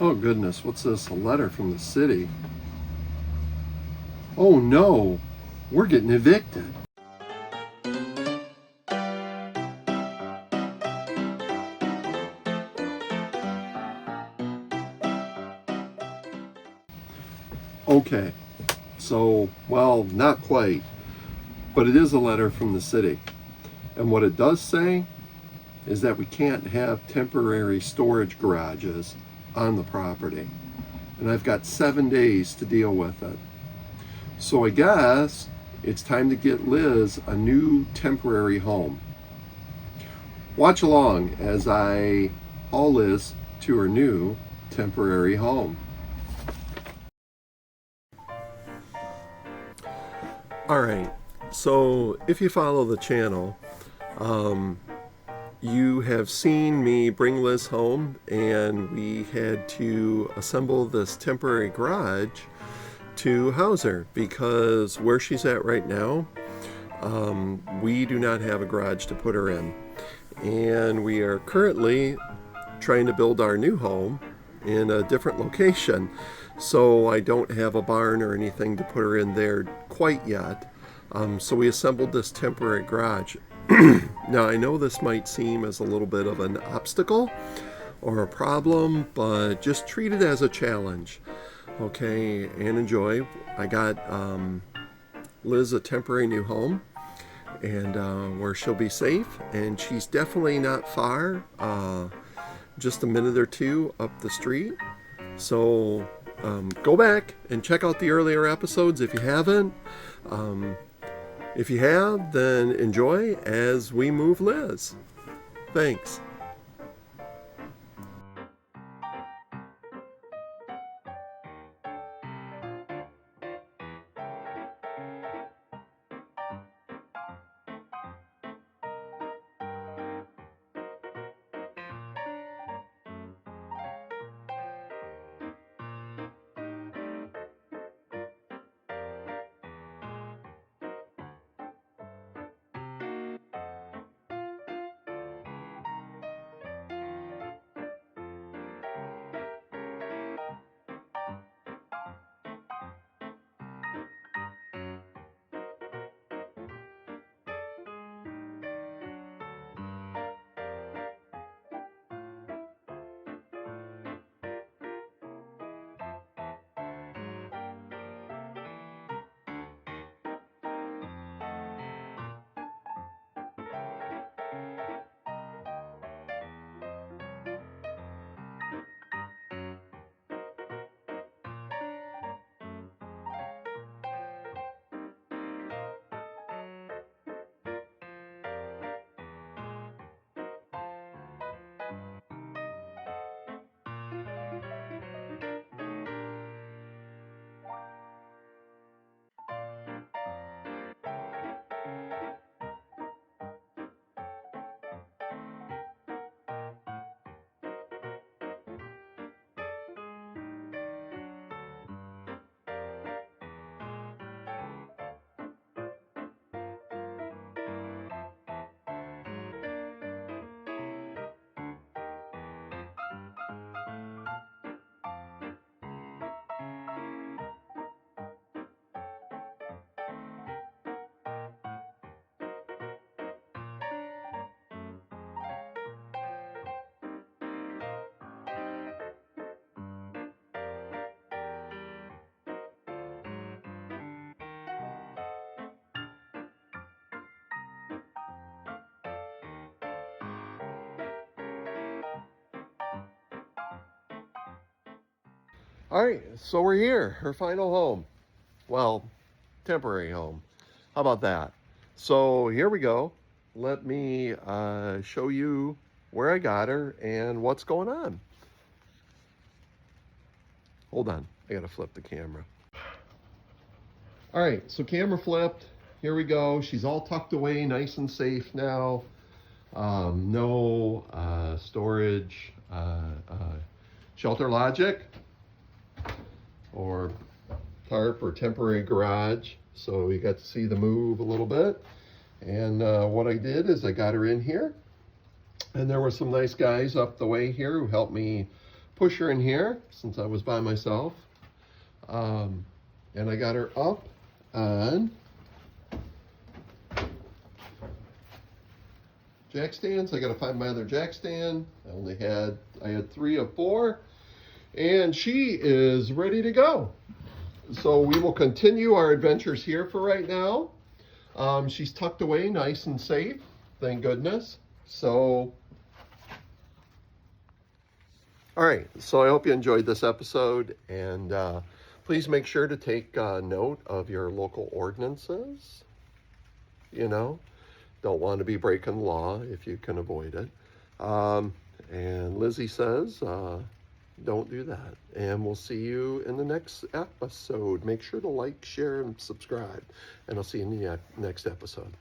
Oh goodness, what's this? A letter from the city. Oh no, we're getting evicted. Okay, so, well, not quite, but it is a letter from the city. And what it does say is that we can't have temporary storage garages on the property. And I've got 7 days to deal with it. So I guess it's time to get Liz a new temporary home. Watch along as I haul Liz to her new temporary home. Alright, so if you follow the channel, you have seen me bring Liz home, and we had to assemble this temporary garage to house her because where she's at right now, we do not have a garage to put her in. And we are currently trying to build our new home in a different location, so I don't have a barn or anything to put her in there quite yet. So we assembled this temporary garage. Now I know this might seem as a little bit of an obstacle or a problem, but just treat it as a challenge, okay, and enjoy. I got Liz a temporary new home, and where she'll be safe, and she's definitely not far, just a minute or two up the street. So go back and check out the earlier episodes if you haven't. If you have, then enjoy as we move Liz. Thanks. All right, so we're here, her final home. Well, temporary home. How about that? So here we go. Let me show you where I got her and what's going on. Hold on, I gotta flip the camera. All right, so camera flipped. Here we go. She's all tucked away, nice and safe now. No storage, shelter logic, or tarp or temporary garage. So you got to see the move a little bit. And what I did is I got her in here, and there were some nice guys up the way here who helped me push her in here since I was by myself. And I got her up on jack stands. I got to find my other jack stand. I had 3 of 4, and she is ready to go. So we will continue our adventures here for right now. She's tucked away nice and safe, thank goodness. So, all right, so I hope you enjoyed this episode, and please make sure to take note of your local ordinances. You know, don't want to be breaking the law if you can avoid it. And Lizzie says, don't do that. And we'll see you in the next episode. Make sure to like, share, and subscribe. And I'll see you in the next episode.